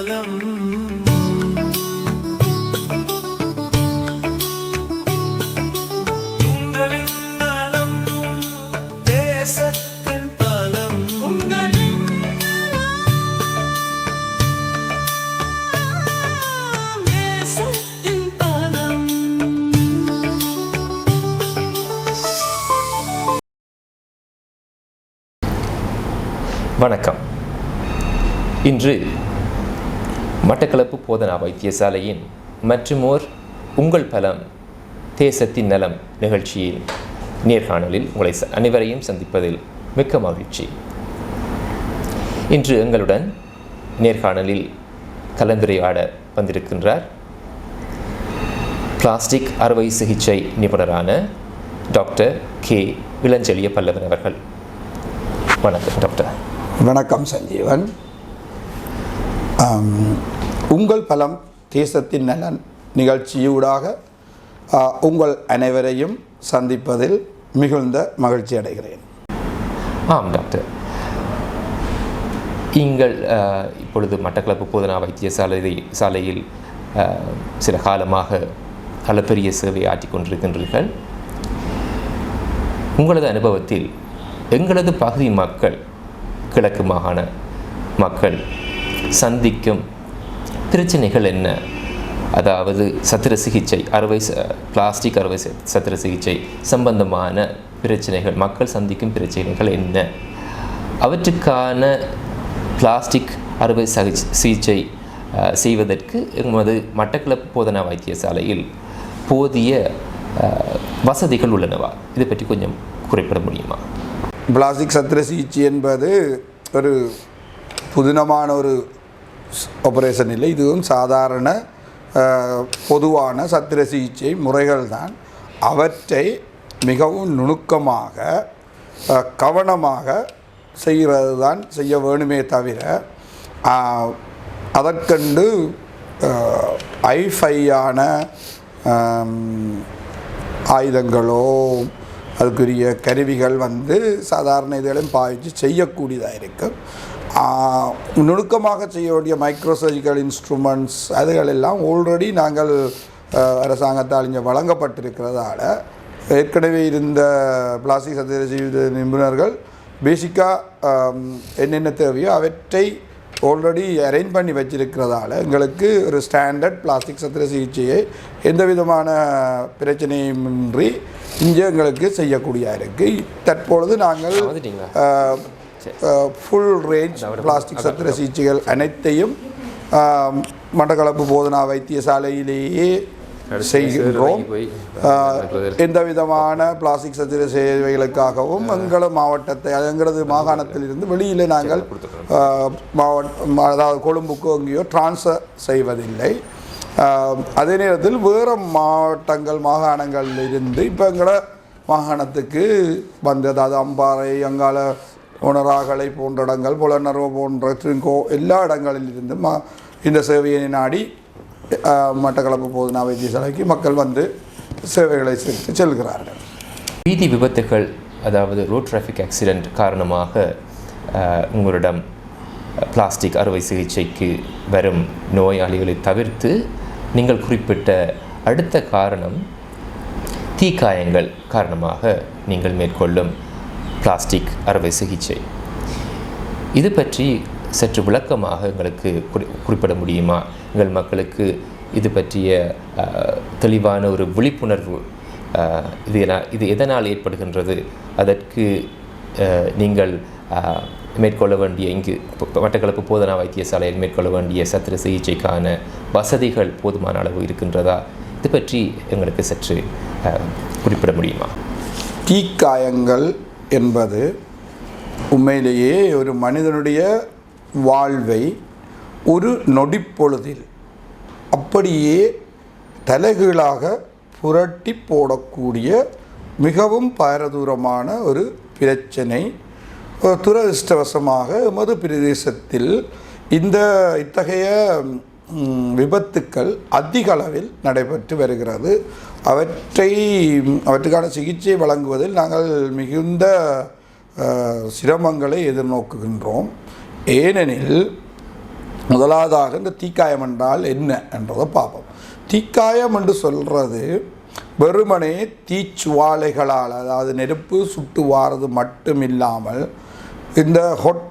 பலம் உங்களின் நலம் தேசத்தின் பலம் உங்களின் தேசத்தின் பலம். வணக்கம். இன்று மட்டக்களப்பு போதனா வைத்தியசாலையின் மற்றுமோர் உங்கள் பலம் தேசத்தின் நலம் நிகழ்ச்சியில் நேர்காணலில் உங்களை அனைவரையும் சந்திப்பதில் மிக்க மகிழ்ச்சி. இன்று எங்களுடன் நேர்காணலில் கலந்துரையாட வந்திருக்கின்றார் பிளாஸ்டிக் அறுவை சிகிச்சை நிபுணரான டாக்டர் கே இளஞ்செழிய பல்லவன் அவர்கள். வணக்கம் டாக்டர். வணக்கம் சஞ்சீவன். உங்கள் பலம் தேசத்தின் நலன் நிகழ்ச்சியூடாக உங்கள் அனைவரையும் சந்திப்பதில் மிகுந்த மகிழ்ச்சி அடைகிறேன். ஆம் டாக்டர், நீங்கள் இப்பொழுது மட்டக்களப்பு போதனா வைத்தியசாலையில் சில காலமாக அளப்பெரிய சேவை ஆற்றிக் கொண்டிருக்கின்றீர்கள். உங்களது அனுபவத்தில் எங்களது பகுதி மக்கள், கிழக்கு மாகாண மக்கள் சந்திக்கும் பிரச்சனைகள் என்ன? அதாவது சத்திர சிகிச்சை பிளாஸ்டிக் அறுவை சத்திர சிகிச்சை சம்பந்தமான பிரச்சனைகள், மக்கள் சந்திக்கும் பிரச்சனைகள் என்ன? அவற்றுக்கான பிளாஸ்டிக் அறுவை சிகிச்சை செய்வதற்கு எமது மட்டக்களப்பு போதனா வைத்தியசாலையில் போதிய வசதிகள் உள்ளனவா? இதை பற்றி கொஞ்சம் குறிப்பிட முடியுமா? பிளாஸ்டிக் சத்திர சிகிச்சை என்பது ஒரு புதினமான ஒரு ஆபரேஷன் இல்லை. இதுவும் சாதாரண பொதுவான சத்திர சிகிச்சை முறைகள் தான். அவற்றை மிகவும் நுணுக்கமாக கவனமாக செய்கிறது தான் செய்ய வேணுமே தவிர அதற்கண்டு ஐஃபையான ஆயுதங்களோ அதுக்குரிய கருவிகள் சாதாரண இதெல்லாம் பாவித்து செய்யக்கூடியதாக இருக்கும். நுணுக்கமாக செய்ய வேண்டிய மைக்ரோசர்ஜிக்கல் இன்ஸ்ட்ருமெண்ட்ஸ் அதுகளெல்லாம் ஆல்ரெடி நாங்கள் அரசாங்கத்தால் இங்கே வழங்கப்பட்டிருக்கிறதால ஏற்கனவே இருந்த பிளாஸ்டிக் சத்திர சிகிச்சை நிபுணர்கள் பேசிக்காக என்னென்ன தேவையோ அவற்றை ஆல்ரெடி அரேஞ்ச் பண்ணி வச்சிருக்கிறதால எங்களுக்கு ஒரு ஸ்டாண்டர்ட் பிளாஸ்டிக் சத்திர சிகிச்சையை எந்த விதமான பிரச்சனையுமின்றி இங்கே எங்களுக்கு செய்யக்கூடிய இருக்குது. தற்பொழுது நாங்கள் ஃபுல் ரேஞ்ச் பிளாஸ்டிக் சத்திர சிகிச்சைகள் அனைத்தையும் மட்டக்களப்பு போதனா வைத்தியசாலையிலேயே செய்கின்றோம். எந்த விதமான பிளாஸ்டிக் சத்திர சேவைகளுக்காகவும் எங்களது மாகாணத்திலிருந்து வெளியில் நாங்கள் அதாவது கொழும்புக்கோ எங்கேயோ டிரான்ஸ்ஃபர் செய்வதில்லை. அதே நேரத்தில் வேறு மாகாணங்களில் இருந்து இப்போ எங்களோட மாகாணத்துக்கு அதாவது அம்பாறை, அங்கால உணராகலை போன்ற இடங்கள், புலனர்வு போன்ற திருங்கோ எல்லா இடங்களிலிருந்து இந்த சேவையை நாடி மட்டக்களப்பு போதனா வைத்தியசாலைக்கு மக்கள் சேவைகளை செல்கிறார்கள். வீதி விபத்துகள், அதாவது ரோட் டிராஃபிக் ஆக்சிடெண்ட் காரணமாக உங்களிடம் பிளாஸ்டிக் அறுவை சிகிச்சைக்கு வரும் நோயாளிகளை தவிர்த்து நீங்கள் குறிப்பிட்ட அடுத்த காரணம் தீக்காயங்கள் காரணமாக நீங்கள் மேற்கொள்ளும் பிளாஸ்டிக் அறுவை சிகிச்சை. இது பற்றி சற்று விளக்கமாக எங்களுக்கு குறிப்பிட முடியுமா? எங்கள் மக்களுக்கு இது பற்றிய தெளிவான ஒரு விழிப்புணர்வு இது எதனால் ஏற்படுகின்றது, அதற்கு நீங்கள் மேற்கொள்ள வேண்டிய இங்கு மட்டக்களப்பு போதனா வைத்தியசாலையில் மேற்கொள்ள வேண்டிய சத்திர சிகிச்சைக்கான வசதிகள் போதுமான அளவு இருக்கின்றதா? இது பற்றி எங்களுக்கு சற்று குறிப்பிட முடியுமா? தீக்காயங்கள் என்பது உண்மையிலேயே ஒரு மனிதனுடைய வாழ்வை ஒரு நொடிப்பொழுதில் அப்படியே தலைகீழாக புரட்டி போடக்கூடிய மிகவும் பாரதூரமான ஒரு பிரச்சனை. துரதிர்ஷ்டவசமாக எமது பிரதேசத்தில் இத்தகைய விபத்துக்கள் அதிக அளவில் நடைபெற்று வருகிறது. அவற்றுக்கான சிகிச்சை வழங்குவதில் நாங்கள் மிகுந்த சிரமங்களை எதிர்நோக்குகின்றோம். ஏனெனில் முதலாவதாக இந்த தீக்காயம் என்றால் என்ன என்றதை பார்ப்போம். தீக்காயம் என்று சொல்கிறது வெறுமனே தீச்சுவாலைகளால், அதாவது நெருப்பு சுட்டு வாரது மட்டும் இல்லாமல் இந்த ஹொட்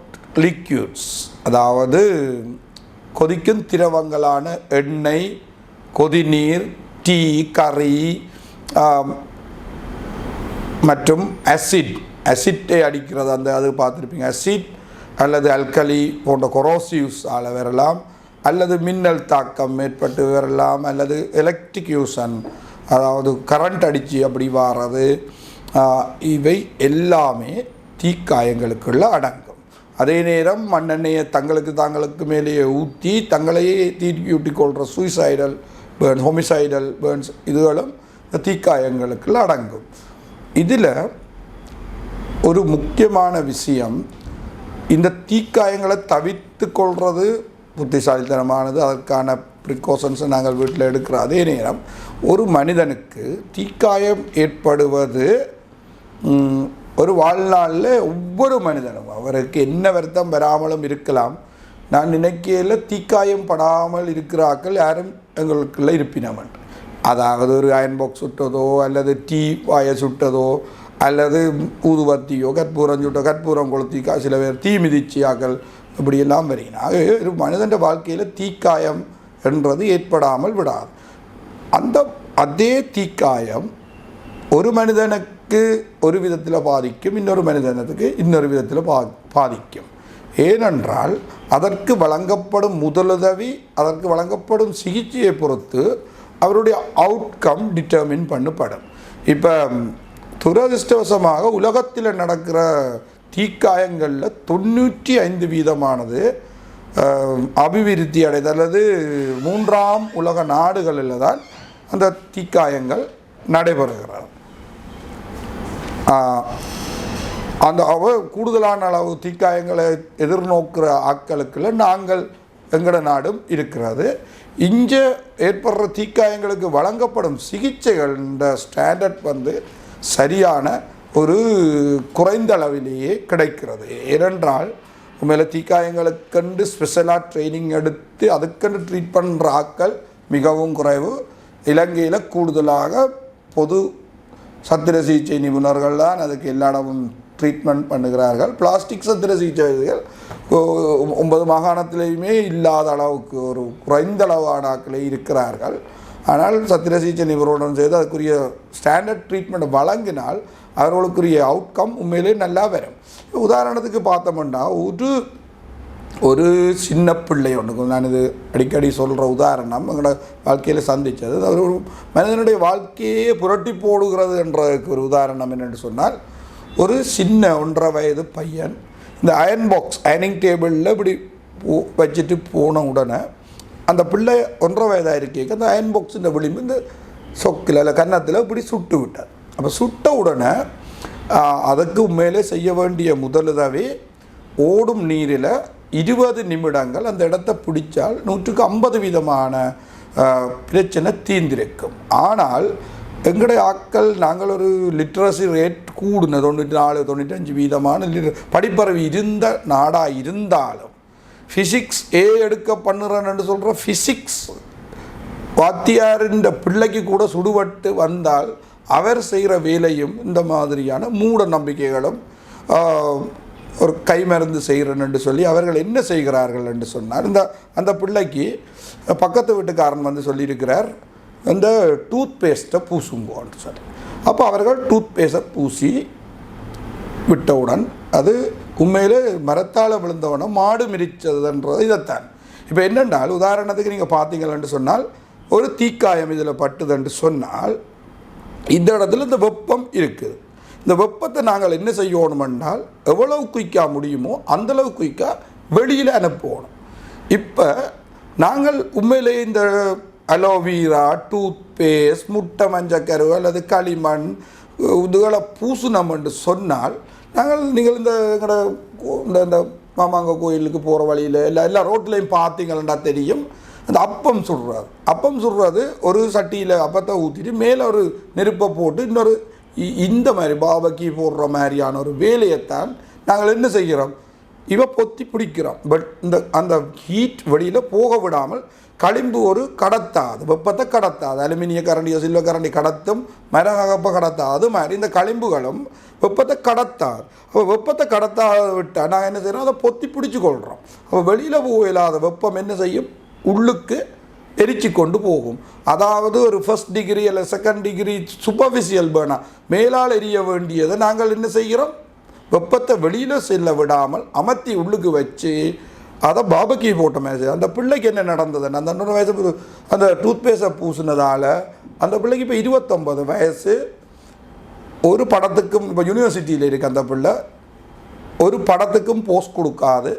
லிக்யூட்ஸ், அதாவது கொதிக்கும் திரவங்களான எண்ணெய், கொதிநீர், டீ, கறி மற்றும் அசிட்டை அடிக்கிறது, அது பார்த்துருப்பீங்க. அசிட் அல்லது அல்கலி போன்ற கொரோசிவ்ஸால் வரலாம், அல்லது மின்னல் தாக்கம் ஏற்பட்டு வரலாம், அல்லது எலக்ட்ரிக்யூஷன், அதாவது கரண்ட் அடித்து அப்படி வாரது. இவை எல்லாமே தீக்காயங்களுக்குள்ள அடங்கும். அதே நேரம் மண்ணெண்ணெயை தங்களுக்கு மேலேயே ஊற்றி தங்களையே தீட்டி கொள்கிற சூசைடல் பேர்ன்ஸ், ஹோமிசைடல் பேர்ன்ஸ், இதுகளும் தீக்காயங்களுக்குள்ள அடங்கும். இதில் ஒரு முக்கியமான விஷயம், இந்த தீக்காயங்களை தவிர்த்து கொள்வது புத்திசாலித்தனமானது. அதற்கான ப்ரிகாஷன்ஸை நாங்கள் வீட்டில் எடுக்கிறோம். அதே நேரம் ஒரு மனிதனுக்கு தீக்காயம் ஏற்படுவது ஒரு வாழ்நாளில் ஒவ்வொரு மனிதனும் அவருக்கு என்ன வருத்தம் வராமலும் இருக்கலாம். நான் நினைக்கையில் தீக்காயம் படாமல் இருக்கிற ஆக்கள் யாரும் எங்களுக்குள்ள இருப்பினவன். அதாவது ஒரு அயன் பாக்ஸ் சுட்டதோ அல்லது டீ வாயை சுட்டதோ அல்லது ஊதுவத்தியோ கற்பூரம் கொளுத்தி சில பேர் தீ மிதிச்சியாக்கள் இப்படியெல்லாம் வருகினா. ஆகவே ஒரு மனிதன் வாழ்க்கையில் தீக்காயம் என்றது ஏற்படாமல் விடாது. அதே தீக்காயம் ஒரு மனிதனுக்கு ஒரு விதத்தில் பாதிக்கும், இன்னொரு மனிதனுக்கு இன்னொரு விதத்தில் பாதிக்கும். ஏனென்றால் அதற்கு வழங்கப்படும் முதலுதவி, அதற்கு வழங்கப்படும் சிகிச்சையை பொறுத்து அவருடைய அவுட்கம் டிட்டர்மின் பண்ணப்படும். இப்போ துரதிருஷ்டவசமாக உலகத்தில் நடக்கிற தீக்காயங்களில் 95% அபிவிருத்தி அடைந்த அல்லது 3ஆம் உலக நாடுகளில் தான் அந்த தீக்காயங்கள் நடைபெறுகிறது. அந்த கூடுதலான அளவு தீக்காயங்களை எதிர்நோக்கிற ஆட்களுக்குள்ள நாங்கள் எங்களோட நாடும் இருக்கிறது. இங்கே ஏற்படுற தீக்காயங்களுக்கு வழங்கப்படும் சிகிச்சைகள் இந்த ஸ்டாண்டர்ட் சரியான ஒரு குறைந்த அளவிலேயே கிடைக்கிறது. ஏனென்றால் உண்மையில் தீக்காயங்களுக்கென்று ஸ்பெஷலாக ட்ரைனிங் எடுத்து அதுக்கென்று ட்ரீட் பண்ணுற ஆட்கள் மிகவும் குறைவு. இலங்கையில் கூடுதலாக பொது சத்திர சிகிச்சை நிபுணர்கள் தான் அதுக்கு எல்லா இடமும் ட்ரீட்மெண்ட் பண்ணுகிறார்கள். பிளாஸ்டிக் சத்திர சிகிச்சைகள் 9 மாகாணத்திலையுமே இல்லாத அளவுக்கு ஒரு குறைந்த அளவான ஆட்களே இருக்கிறார்கள். ஆனால் சத்திர சிகிச்சை நிபுணருடன் செய்து அதுக்குரிய ஸ்டாண்டர்ட் ட்ரீட்மெண்ட் வழங்கினால் அவர்களுக்குரிய அவுட்கம் உண்மையிலே நல்லா வரும். உதாரணத்துக்கு பார்த்தோம்னா ஒரு சின்ன பிள்ளை ஒன்று, நான் இது அடிக்கடி சொல்கிற உதாரணம் எங்களோட வாழ்க்கையில் சந்தித்தது. அது ஒரு மனிதனுடைய வாழ்க்கையே புரட்டி போடுகிறது என்றதுக்கு ஒரு உதாரணம் என்னென்னு சொன்னால், ஒரு சின்ன 1.5 வயது பையன் இந்த அயன் பாக்ஸ் அயனிங் டேபிளில் இப்படி வச்சுட்டு போன உடனே அந்த பிள்ளை 1.5 வயதாக இருக்கேக்கு அந்த அயன் பாக்ஸின் விளிம்பு இந்த சொக்கில் இல்லை கன்னத்தில் இப்படி சுட்டு விட்டார். அப்போ சுட்ட உடனே அதுக்கு மேலே செய்ய வேண்டிய முதலுதவி ஓடும் நீரில் 20 நிமிடங்கள் அந்த இடத்த பிடிச்சால் 150% பிரச்சனை தீர்ந்திருக்கும். ஆனால் எங்களுடைய ஆட்கள் நாங்கள் ஒரு லிட்ரஸி ரேட் கூடுன 94-95% படிப்பறிவு இருந்த நாடாக இருந்தாலும் ஃபிசிக்ஸ் எடுக்க பண்ணுறேன்னு சொல்கிற ஃபிசிக்ஸ் வாத்தியாரின் பிள்ளைக்கு கூட சுடுபட்டு வந்தால் அவர் செய்கிற வேலையும் இந்த மாதிரியான மூட நம்பிக்கைகளும் ஒரு கைமருந்து செய்கிறேன்னு சொல்லி அவர்கள் என்ன செய்கிறார்கள் என்று சொன்னார். அந்த பிள்ளைக்கு பக்கத்து வீட்டுக்காரன் சொல்லியிருக்கிறார், இந்த டூத் பேஸ்ட்டை பூசுங்கோன்னு சொல்லி. அப்போ அவர்கள் டூத் பேஸ்ட்டை பூசி விட்டவுடன் அது உண்மையிலே மரத்தால் விழுந்தவுடனே மாடு மிரிச்சதுன்றது இதைத்தான். இப்போ என்னென்றால் உதாரணத்துக்கு நீங்கள் பார்த்தீங்கன்னு சொன்னால் ஒரு தீக்காயம் இதில் பட்டுதுன்னு சொன்னால் இந்த இடத்துல இந்த வெப்பம் இருக்குது. இந்த வெப்பத்தை நாங்கள் என்ன செய்யணுமென்றால் எவ்வளவு குயிக்காக முடியுமோ அந்தளவு குயிக்காக வெளியில் அனுப்பணும். இப்போ நாங்கள் உண்மையிலே இந்த அலோவீரா, டூத் பேஸ்ட், முட்டை மஞ்சக்கரு அல்லது களிமண் இதுகளை பூசணும் என்று சொன்னால் நீங்கள் இந்த மாமாங்க கோயிலுக்கு போகிற வழியில் எல்லா ரோட்லேயும் பார்த்தீங்கன்னா தெரியும். அந்த அப்பம் சுடுறது ஒரு சட்டியில் அப்பத்தை ஊற்றிட்டு மேலே ஒரு நெருப்பை போட்டு இன்னொரு இந்த மாதிரி பாபக்கி போடுற மாதிரியான ஒரு வேலையைத்தான் நாங்கள் என்ன செய்கிறோம். பொத்தி பிடிக்கிறோம். பட் அந்த ஹீட் வெளியில் போக விடாமல் களிம்பு ஒரு கடத்தாது, வெப்பத்தை கடத்தாது. அலுமினிய கரண்டியோ சில்வர் கரண்டி கடத்தும், மரகப்ப கடத்தாது. அது மாதிரி இந்த களிம்புகளும் வெப்பத்தை கடத்தாது. அப்போ வெப்பத்தை கடத்தாத விட்டால் நாங்கள் என்ன செய்கிறோம், அதை பொத்தி பிடிச்சி கொள்கிறோம். அப்போ வெளியில் போயில்லாத வெப்பம் என்ன செய்யும், உள்ளுக்கு எரிச்சு கொண்டு போகும். அதாவது ஒரு ஃபர்ஸ்ட் டிகிரி அல்ல செகண்ட் டிகிரி சூப்பர்ஃபிஷியல் பேர்னா மேலால் எரிய வேண்டியதை நாங்கள் என்ன செய்கிறோம், வெப்பத்தை வெளியில் செல்ல விடாமல் அமர்த்தி உள்ளுக்கு வச்சு அதை பாபக்கி போட்ட மாதிரி. அந்த பிள்ளைக்கு என்ன நடந்தது, அந்த 90 வயசு அந்த டூத்பேஸ்ட்டை பூசினதால் அந்த பிள்ளைக்கு இப்போ 29 வயசு. ஒரு படத்துக்கும் இப்போ யூனிவர்சிட்டியில் இருக்குது அந்த பிள்ளை, ஒரு படத்துக்கும் போஸ்ட் கொடுக்காது,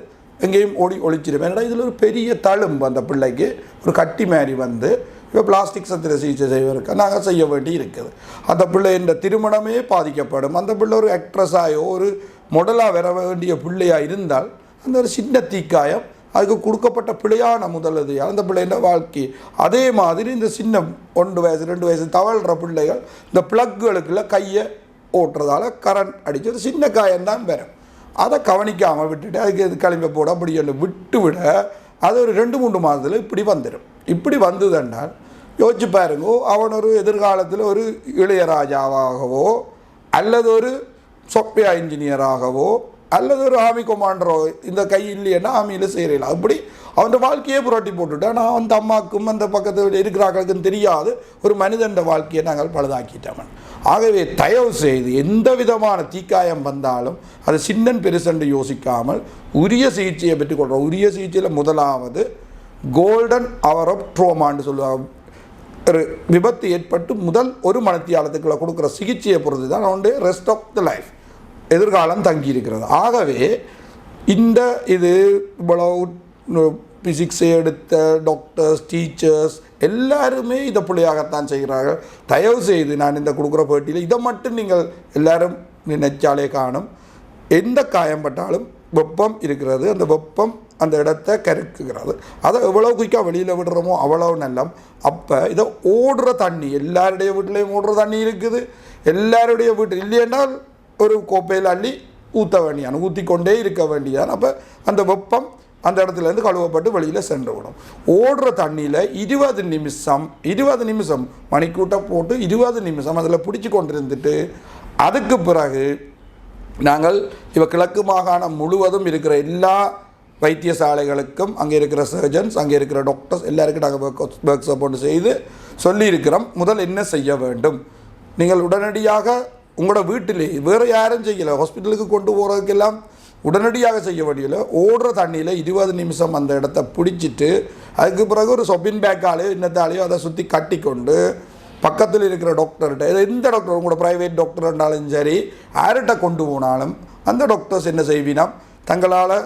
எங்கேயும் ஒழிச்சிருப்பேன். ஏன்னா இதில் ஒரு பெரிய தழும்பு அந்த பிள்ளைக்கு, ஒரு கட்டி மாதிரி வந்து இப்போ பிளாஸ்டிக் சத்திர சிகிச்சை செய்வதற்கு நாங்கள் செய்ய வேண்டி இருக்குது. அந்த பிள்ளை இந்த திருமணமே பாதிக்கப்படும். அந்த பிள்ளை ஒரு ஆக்ட்ரஸாயோ ஒரு மொடலாக வர வேண்டிய பிள்ளையாக இருந்தால் அந்த ஒரு சின்ன தீக்காயம், அதுக்கு கொடுக்கப்பட்ட பிள்ளையான முதலதியாக அந்த பிள்ளைன்ற வாழ்க்கை. அதே மாதிரி இந்த சின்ன 1 வயசு 2 வயசு தவழ்கிற பிள்ளைகள் இந்த ப்ளக்குகளுக்குள்ள கையை ஓட்டுறதால கரண்ட் அடித்து ஒரு சின்ன காயம்தான் வரும். அதை கவனிக்காமல் விட்டுட்டு அதுக்கு இது களிம்பை போட அப்படி விட்டு விட அது ஒரு 2-3 மாதத்தில் இப்படி வந்துடும். இப்படி வந்ததுன்னால் யோசிச்சு பாருங்கோ, அவன் ஒரு எதிர்காலத்தில் ஒரு இளையராஜாவாகவோ அல்லது ஒரு சாஃப்ட்வேர் இன்ஜினியராகவோ அல்லது ஒரு ஆர்மி கொமாண்டரோ, இந்த கை இல்லைன்னா ஆர்மியில் செய்யலாம். அப்படி அவன் வாழ்க்கையே புரட்டி போட்டுட்டான். நான் அந்த அம்மாவுக்கும் அந்த பக்கத்தில் இருக்கிறார்களுக்கும் தெரியாது ஒரு மனிதன் வாழ்க்கையை நாங்கள் பழுதாக்கிட்டவன். ஆகவே தயவு செய்து எந்த விதமான தீக்காயம் வந்தாலும் அது சின்னன் பெருசென்று யோசிக்காமல் உரிய சிகிச்சையை பெற்றுக்கொள்கிறோம். உரிய சிகிச்சையில் முதலாவது கோல்டன் அவர் ஆஃப் ட்ரோமான்னு சொல்லுவாங்க. ஒரு விபத்து ஏற்பட்டு முதல் 1 மணித்தியாலத்துக்குள்ள கொடுக்குற சிகிச்சையை பொறுத்து தான் அவனுடைய ரெஸ்ட் ஆஃப் த லைஃப் எதிர்காலம் தங்கி இருக்கிறது. ஆகவே இந்த இது இவ்வளவு பிசிக்ஸை எடுத்த டாக்டர்ஸ் டீச்சர்ஸ் எல்லாருமே இதை பிள்ளையாகத்தான் செய்கிறார்கள். தயவு செய்து நான் இந்த கொடுக்குற பேட்டியில் இதை மட்டும் நீங்கள் எல்லாரும் நினைச்சாலே காணும். எந்த காயம்பட்டாலும் வெப்பம் இருக்கிறது, அந்த வெப்பம் அந்த இடத்தை கருக்குகிறது. அதை எவ்வளோ குயிக்காக வெளியில் விடுறோமோ அவ்வளோ நல்லம். அப்போ இதை ஓடுற தண்ணி, எல்லாருடைய வீட்டிலையும் ஓடுற தண்ணி இருக்குது, எல்லாருடைய வீட்டில் இல்லையென்றால் ஒரு கோப்பையில் அள்ளி ஊற்ற வேண்டியான, ஊற்றி கொண்டே இருக்க வேண்டியதான். அப்போ அந்த வெப்பம் அந்த இடத்துலேருந்து கழுவப்பட்டு வெளியில் சென்று விடும். ஓடுற தண்ணியில் 20 நிமிஷம் மணிக்கூட்டை போட்டு 20 நிமிஷம் அதில் பிடிச்சி கொண்டிருந்துட்டு அதுக்கு பிறகு நாங்கள் இப்போ கிழக்கு மாகாணம் முழுவதும் இருக்கிற எல்லா வைத்தியசாலைகளுக்கும் அங்கே இருக்கிற சர்ஜன்ஸ், அங்கே இருக்கிற டாக்டர்ஸ் எல்லாருக்கும் நாங்கள் ஒர்க் சப்போர்ட் செய்து சொல்லியிருக்கிறோம். முதல் என்ன செய்ய வேண்டும், நீங்கள் உடனடியாக உங்களோட வீட்டிலே வேறு யாரும் செய்யலை, ஹாஸ்பிட்டலுக்கு கொண்டு போகிறதுக்கெல்லாம் உடனடியாக செய்ய வேண்டியதில்லை. ஓடுற தண்ணியில் 20 நிமிஷம் அந்த இடத்த பிடிச்சிட்டு அதுக்கு பிறகு ஒரு சொப்பின் பேக்காலேயோ இன்னத்தாலேயோ அதை சுற்றி கட்டி கொண்டு பக்கத்தில் இருக்கிற டாக்டர்கிட்ட, எந்த டாக்டர் உங்களோட ப்ரைவேட் டாக்டர் இருந்தாலும் சரி யார்கிட்ட கொண்டு போனாலும் அந்த டாக்டர்ஸ் என்ன செய்வினம், தங்களால்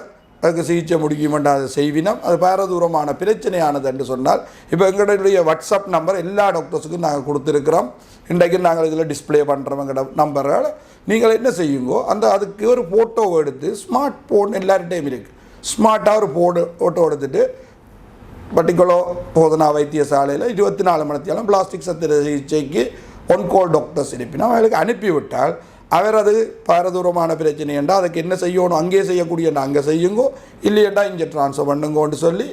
அதுக்கு சிகிச்சை முடிக்குமெண்டா அதை செய்வினம். அது பாரதூரமான பிரச்சனையானது என்று சொன்னால் இப்போ எங்களுடைய வாட்ஸ்அப் நம்பர் எல்லா டாக்டர்ஸுக்கும் நாங்கள் கொடுத்துருக்குறோம். இன்றைக்கு நாங்கள் இதில் டிஸ்பிளே பண்ணுறோம் எங்களோட நம்பர்கள். நீங்கள் என்ன செய்யுங்கோ, அந்த அதுக்கு ஒரு ஃபோட்டோ எடுத்து, ஸ்மார்ட் ஃபோன் எல்லார்டையும் இருக்குது, ஸ்மார்ட்டாக ஒரு ஃபோட்டோ எடுத்துட்டு பர்டிகுலர் போதனா வைத்தியசாலையில் 24 மணித்தியாலும் பிளாஸ்டிக் சத்திர சிகிச்சைக்கு ஒன்கோல் டாக்டர்ஸ் இருப்பினா அவர்களுக்கு அனுப்பிவிட்டால் அவர் அது பாரதூரமான பிரச்சனை என்றால் அதுக்கு என்ன செய்யணும், அங்கே செய்யக்கூடியண்டா அங்கே செய்யுங்கோ, இல்லையண்டா இங்கே ட்ரான்ஸ்ஃபர் பண்ணுங்கோன்னு சொல்லி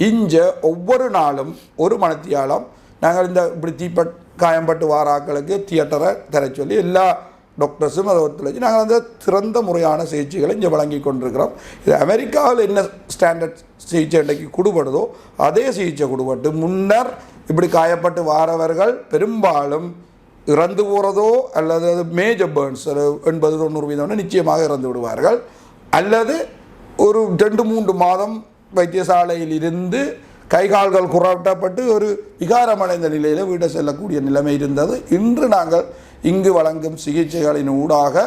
இங்கே ஒவ்வொரு நாளும் 1 மணித்தியாலம் நாங்கள் இந்த இப்படி காயம்பட்டு வாராக்களுக்கு தியேட்டரை தர சொல்லி எல்லா டாக்டர்ஸும் அதை ஒத்துழைச்சி நாங்கள் அந்த சிறந்த முறையான சிகிச்சைகளை இங்கே வழங்கி கொண்டிருக்கிறோம். இது அமெரிக்காவில் என்ன ஸ்டாண்டர்ட் சிகிச்சை இன்றைக்கு கொடுபடுதோ அதே சிகிச்சை கொடுபட்டு முன்னர் இப்படி காயப்பட்டு வாரவர்கள் பெரும்பாலும் இறந்து போகிறதோ அல்லது அது மேஜர் பேர்ன்ஸ் 80-90% நிச்சயமாக இறந்து விடுவார்கள், அல்லது ஒரு 2-3 மாதம் வைத்தியசாலையில் இருந்து கைகால்கள் குறட்டப்பட்டு ஒரு விகாரமடைந்த நிலையில் வீடு செல்லக்கூடிய நிலைமை இருந்தது. இன்று நாங்கள் இங்கு வழங்கும் சிகிச்சைகளின் ஊடாக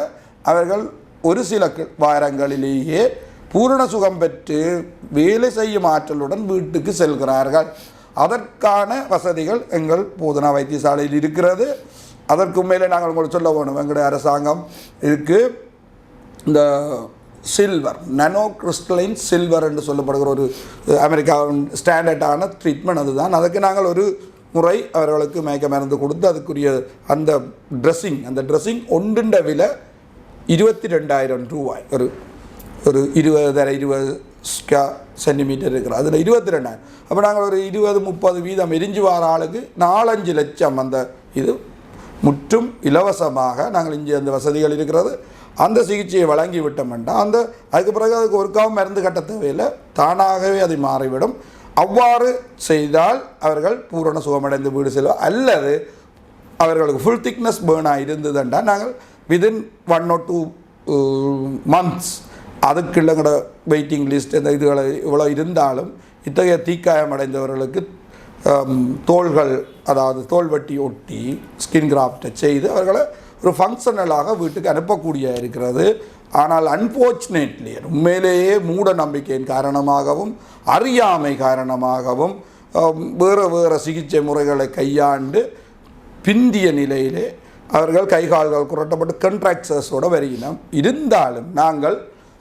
அவர்கள் ஒரு சில வாரங்களிலேயே பூரண சுகம் பெற்று வேலை செய்யும் ஆற்றலுடன் வீட்டுக்கு செல்கிறார்கள். அதற்கான வசதிகள் எங்கள் போதனா வைத்தியசாலையில் இருக்கிறது. அதற்கு மேலே நாங்கள் உங்களுக்கு சொல்ல வேணும், எங்களுடைய அரசாங்கம் இருக்குது இந்த சில்வர் நானோ கிறிஸ்டலைன் சில்வர் என்று சொல்லப்படுகிற ஒரு அமெரிக்காவின் ஸ்டாண்டர்டான ட்ரீட்மெண்ட் அதுதான். அதுக்கு நாங்கள் ஒரு முறை அவர்களுக்கு மயக்க மருந்து கொடுத்து அதுக்குரிய அந்த ட்ரெஸ்ஸிங் ஒன்றுண்ட விலை 22,000 ரூபாய். ஒரு ஒரு 20 சென்டிமீட்டர் இருக்கிறோம். அதில் 22. அப்போ நாங்கள் ஒரு 20-30 வீதம் எரிஞ்சு வர ஆளுக்கு 4-5 லட்சம் அந்த இது முற்றும் இலவசமாக நாங்கள் இங்கே அந்த வசதிகள் இருக்கிறது. அந்த சிகிச்சையை வழங்கி விட்டோம்னா அதுக்கு பிறகு அதுக்கு ஒருக்காவும் மருந்து கட்ட தேவையில்லை, தானாகவே அது மாறிவிடும். அவ்வாறு செய்தால் அவர்கள் பூரண சுகமடைந்து வீடு செல்வார். அல்லது அவர்களுக்கு ஃபுல் திக்னஸ் பேர்னாக இருந்ததுண்டா நாங்கள் விதின் 1 or 2 months அதுக்கு இல்லைங்கட வெயிட்டிங் லிஸ்ட் இந்த இதுகளை இவ்வளோ இருந்தாலும் இத்தகைய தீக்காயம் அடைந்தவர்களுக்கு தோள்கள், அதாவது தோல்வட்டி ஒட்டி ஸ்கின் கிராஃப்டை செய்து அவர்களை ஒரு ஃபங்க்ஷனலாக வீட்டுக்கு அனுப்பக்கூடிய இருக்கிறது. ஆனால் அன்ஃபார்ச்சுனேட்லி உண்மையிலேயே மூட நம்பிக்கையின் காரணமாகவும் அறியாமை காரணமாகவும் வேறு சிகிச்சை முறைகளை கையாண்டு பிந்திய நிலையிலே அவர்கள் கைகால்கள் குரட்டப்பட்டு கண்ட்ராக்சர்ஸோடு வருகினோம். இருந்தாலும் நாங்கள்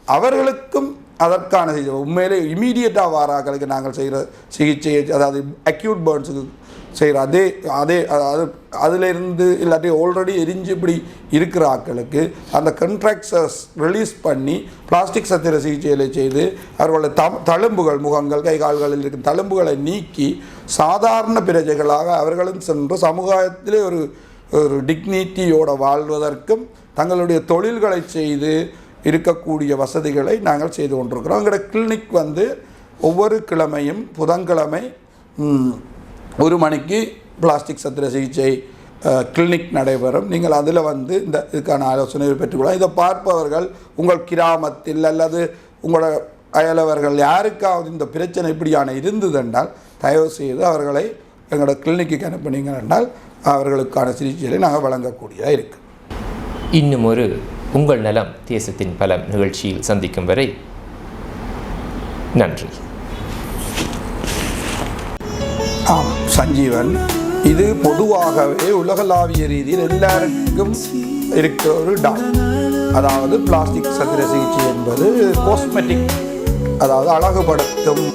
அவர்களுக்கும் அதற்கான உண்மையிலே இமீடியட்டாக வாராக்களுக்கு நாங்கள் செய்கிற சிகிச்சையை, அதாவது அக்யூட் பேர்ன்ஸுக்கு செய்கிற அதிலிருந்து இல்லாட்டி ஆல்ரெடி எரிஞ்சு இப்படி இருக்கிற ஆக்களுக்கு அந்த கண்ட்ராக்சர்ஸ் ரிலீஸ் பண்ணி பிளாஸ்டிக் சத்திர சிகிச்சைகளை செய்து அவர்களுடைய தழும்புகள், முகங்கள், கை கால்களில் இருக்கும் தழும்புகளை நீக்கி சாதாரண பிரஜைகளாக அவர்களும் சென்று சமுதாயத்திலே ஒரு டிக்னிட்டியோடு வாழ்வதற்கும் தங்களுடைய தொழில்களை செய்து இருக்கக்கூடிய வசதிகளை நாங்கள் செய்து கொண்டிருக்கிறோம். எங்களோட கிளினிக் ஒவ்வொரு கிழமையும் புதன்கிழமை 1 மணிக்கு பிளாஸ்டிக் சத்திர சிகிச்சை கிளினிக் நடைபெறும். நீங்கள் அதில் இந்த இதுக்கான ஆலோசனை பெற்றுக்கொள்ளலாம். இதை பார்ப்பவர்கள் உங்கள் கிராமத்தில் அல்லது உங்களோட அயலவர்கள் யாருக்காவது இந்த பிரச்சனை இப்படியான இருந்ததென்றால் தயவு செய்து அவர்களை எங்களோட கிளினிக்கு அனுப்பினீங்க என்றால் அவர்களுக்கான சிகிச்சைகளை நாங்கள் வழங்கக்கூடியதாக இருக்குது. இன்னும் ஒரு உங்கள் நலம் தேசத்தின் பலம் நிகழ்ச்சியில் சந்திக்கும் வரை நன்றி. சஞ்சீவன், இது பொதுவாகவே உலகளாவிய ரீதியில் எல்லாருக்கும் இருக்கிற ஒரு டாக்டர். அதாவது பிளாஸ்டிக் சத்திர சிகிச்சை என்பது காஸ்மெட்டிக், அதாவது அழகுபடுத்தும்